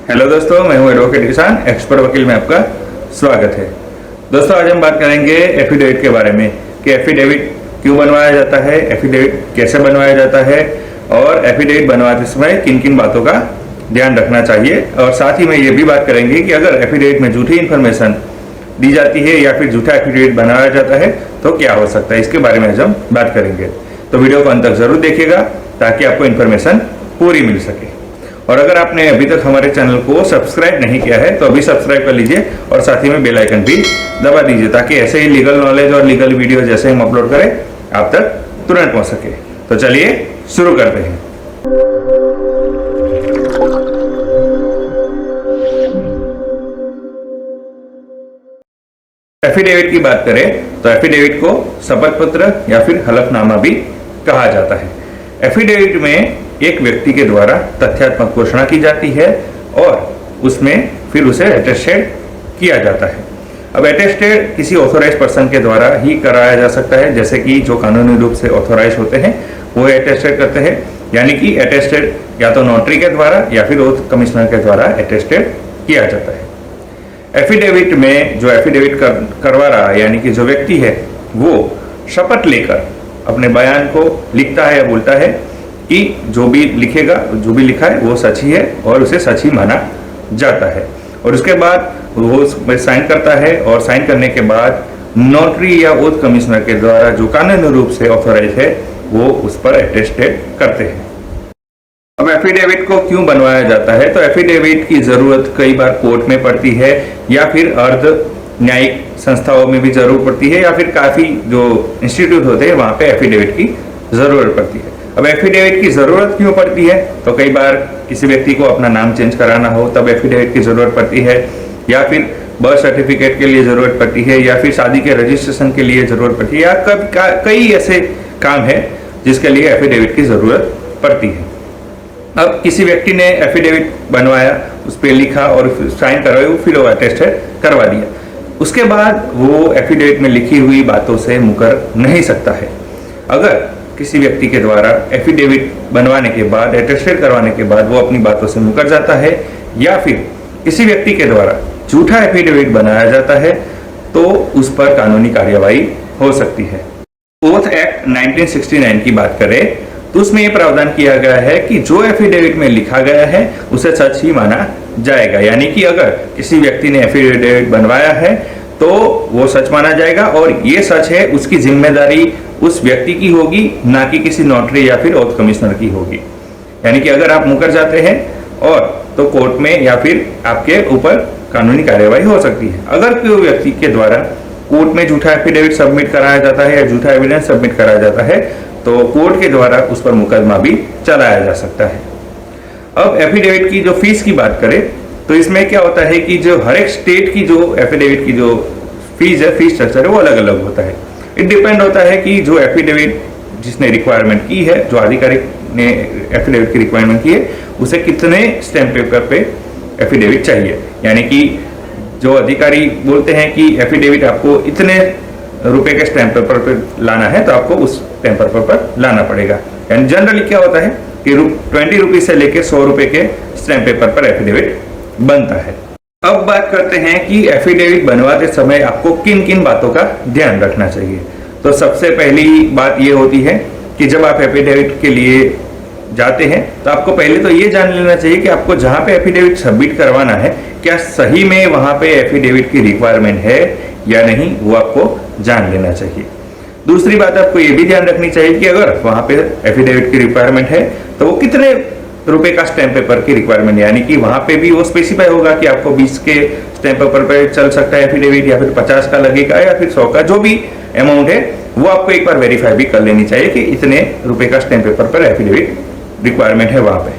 Hello दोस्तों, मैं हूं एडवोकेट किसान एक्सपर्ट वकील में आपका स्वागत है। दोस्तों, आज हम बात करेंगे एफिडेविट के बारे में कि एफिडेविट क्यों बनवाया जाता है, एफिडेविट कैसे बनवाया जाता है और एफिडेविट बनवाते समय किन किन बातों का ध्यान रखना चाहिए। और साथ ही में ये भी बात करेंगे कि अगर एफिडेविट में झूठी इन्फॉर्मेशन दी जाती है या फिर झूठा एफिडेविट बनाया जाता है तो क्या हो सकता है, इसके बारे में आज हम बात करेंगे। तो वीडियो को अंत तक जरूर देखिएगा ताकि आपको इन्फॉर्मेशन पूरी मिल सके। और अगर आपने अभी तक हमारे चैनल को सब्सक्राइब नहीं किया है तो अभी सब्सक्राइब कर लीजिए और साथ ही में बेल आइकन भी दबा दीजिए ताकि ऐसे ही लीगल नॉलेज और लीगल वीडियो जैसे हम अपलोड करें आप तक तुरंत पहुंच सके। तो चलिए शुरू करते हैं। एफिडेविट की बात करें तो एफिडेविट को शपथ पत्र या फिर हलफनामा भी कहा जाता है। एफिडेविट में एक व्यक्ति के द्वारा तथ्यात्मक घोषणा की जाती है और उसमें फिर उसे अटेस्टेड किया जाता है। अब अटेस्टेड किसी ऑथोराइज पर्सन के द्वारा ही कराया जा सकता है, जैसे कि जो कानूनी रूप से ऑथोराइज होते हैं वो अटेस्टेड करते हैं, यानी कि अटेस्टेड या तो नोटरी के द्वारा या फिर ओथ कमिश्नर के द्वारा अटेस्टेड किया जाता है। एफिडेविट में जो एफिडेविट करवा रहा है यानी कि जो व्यक्ति है वो शपथ लेकर अपने बयान को लिखता है या बोलता है कि जो भी लिखेगा, जो भी लिखा है वो सच ही है और उसे सच ही माना जाता है। और उसके बाद वो उसमें साइन करता है और साइन करने के बाद नोटरी या ओथ कमिश्नर के द्वारा जो कानूनी रूप से ऑथोराइज है वो उस पर अटेस्टेड करते हैं। अब एफिडेविट को क्यों बनवाया जाता है, तो एफिडेविट की जरूरत कई बार कोर्ट में पड़ती है या फिर अर्ध न्यायिक संस्थाओं में भी जरूरत पड़ती है या फिर काफी जो इंस्टीट्यूट होते हैं वहां पे एफिडेविट की जरूरत पड़ती है। अब एफिडेविट की जरूरत क्यों पड़ती है, तो कई बार किसी व्यक्ति को अपना नाम चेंज कराना हो तब एफिडेविट की जरूरत पड़ती है, या फिर बर्थ सर्टिफिकेट के लिए जरूरत पड़ती है, या फिर शादी के रजिस्ट्रेशन के लिए जरूरत पड़ती है, या कई ऐसे काम है जिसके लिए एफिडेविट की जरूरत पड़ती है। अब किसी व्यक्ति ने एफिडेविट बनवाया, उस पर लिखा और साइन करवाया, फिर वो अटेस्टेड करवा दिया, उसके बाद वो एफिडेविट में लिखी हुई बातों से मुकर नहीं सकता है। अगर किसी व्यक्ति के द्वारा एफिडेविट बनवाने के बाद, अटेस्टेड करवाने के बाद वो अपनी बातों से मुकर जाता है या फिर किसी व्यक्ति के द्वारा झूठा एफिडेविट बनाया जाता है तो उस पर कानूनी कार्यवाही हो सकती है। ओथ एक्ट 1969 की बात करें तो उसमें यह प्रावधान किया गया है कि जो एफिडेविट में लिखा गया है उसे सच ही माना जाएगा, यानी कि अगर किसी व्यक्ति ने एफिडेविट बनवाया है तो वो सच माना जाएगा और ये सच है उसकी जिम्मेदारी उस व्यक्ति की होगी, ना कि किसी नोटरी या फिर ओथ कमिश्नर की होगी। यानी कि अगर आप मुकर जाते हैं और तो कोर्ट में या फिर आपके ऊपर कानूनी कार्यवाही हो सकती है। अगर कोई व्यक्ति के द्वारा कोर्ट में झूठा एफिडेविट सबमिट कराया जाता है या झूठा एविडेंस सबमिट कराया जाता है तो कोर्ट के द्वारा उस पर मुकदमा भी चलाया जा सकता है। अब एफिडेविट की जो फीस की बात करें तो इसमें क्या होता है कि जो हर एक स्टेट की जो एफिडेविट की जो फीस है, फीस स्ट्रक्चर है वो अलग अलग होता है। इट डिपेंड होता है कि जो एफिडेविट जिसने रिक्वायरमेंट की है, जो अधिकारी ने एफिडेविट की रिक्वायरमेंट की है उसे कितने स्टैम्प पेपर पे एफिडेविट चाहिए, यानी कि जो अधिकारी बोलते हैं कि एफिडेविट आपको इतने रुपए के स्टैम्प पेपर पर लाना है तो आपको उस स्टैम्प पेपर पर लाना पड़ेगा। यानी जनरली क्या होता है कि 20 रुपीज से लेकर 100 रुपए के स्टैम्प पेपर पर एफिडेविट बनता है। अब बात करते हैं कि एफिडेविट बनवाते समय आपको किन किन बातों का ध्यान रखना चाहिए। तो सबसे पहली बात यह होती है कि जब आप एफिडेविट के लिए जाते हैं तो आपको पहले तो ये जान लेना चाहिए कि आपको जहां पे एफिडेविट सबमिट करवाना है क्या सही में वहां पे एफिडेविट की रिक्वायरमेंट है या नहीं, वो आपको जान लेना चाहिए। दूसरी बात आपको ये भी ध्यान रखनी चाहिए कि अगर वहां पे एफिडेविट की रिक्वायरमेंट है तो वो कितने रुपए का स्टैम्प पेपर की रिक्वायरमेंट, यानी कि वहां पे भी वो स्पेसिफाई होगा कि आपको 20 के स्टैम्प पेपर पे चल सकता है एफिडेविट या फिर 50 का लगेगा या फिर 100 का, जो भी अमाउंट है वो आपको एक बार वेरीफाई भी कर लेनी चाहिए कि इतने रुपए का स्टैम्प पेपर पर एफिडेविट रिक्वायरमेंट है वहां पे।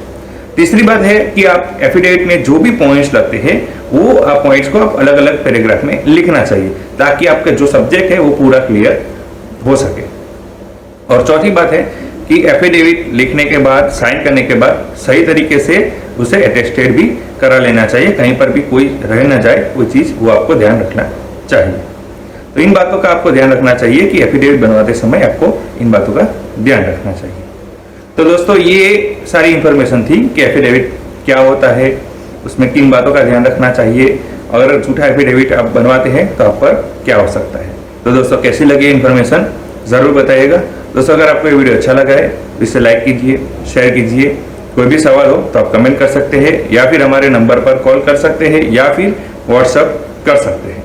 तीसरी बात है कि आप एफिडेविट में जो भी पॉइंट्स लगते हैं वो आप पॉइंट्स को आप अलग अलग पैराग्राफ में लिखना चाहिए ताकि आपका जो सब्जेक्ट है वो पूरा क्लियर हो सके। और चौथी बात है कि एफिडेविट लिखने के बाद, साइन करने के बाद सही तरीके से उसे अटेस्टेड भी करा लेना चाहिए, कहीं पर भी कोई रह ना जाए कोई चीज, वो आपको ध्यान रखना चाहिए। तो इन बातों का आपको ध्यान रखना चाहिए कि एफिडेविट बनवाते समय आपको इन बातों का ध्यान रखना चाहिए। तो दोस्तों ये सारी इंफॉर्मेशन थी कि एफिडेविट क्या होता है, उसमें किन बातों का ध्यान रखना चाहिए, अगर झूठा एफिडेविट आप बनवाते हैं तो आप पर क्या हो सकता है। तो दोस्तों कैसी लगी इन्फॉर्मेशन ज़रूर बताइएगा। दोस्तों अगर आपको ये वीडियो अच्छा लगा है तो इसे लाइक कीजिए, शेयर कीजिए। कोई भी सवाल हो तो आप कमेंट कर सकते हैं या फिर हमारे नंबर पर कॉल कर सकते हैं या फिर व्हाट्सअप कर सकते हैं।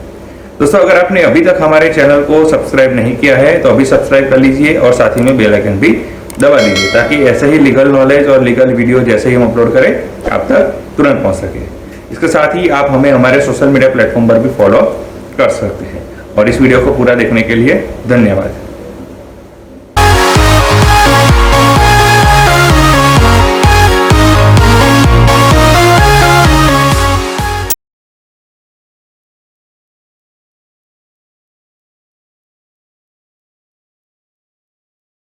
दोस्तों अगर आपने अभी तक हमारे चैनल को सब्सक्राइब नहीं किया है तो अभी सब्सक्राइब कर लीजिए और साथ ही में बेल आइकन भी दबा दीजिए, ताकि ऐसे ही लीगल नॉलेज और लीगल वीडियो जैसे ही हम अपलोड करें आप तक तुरंत पहुंच सके। इसके साथ ही आप हमें हमारे सोशल मीडिया प्लेटफॉर्म पर भी फॉलो कर सकते हैं। और इस वीडियो को पूरा देखने के लिए धन्यवाद।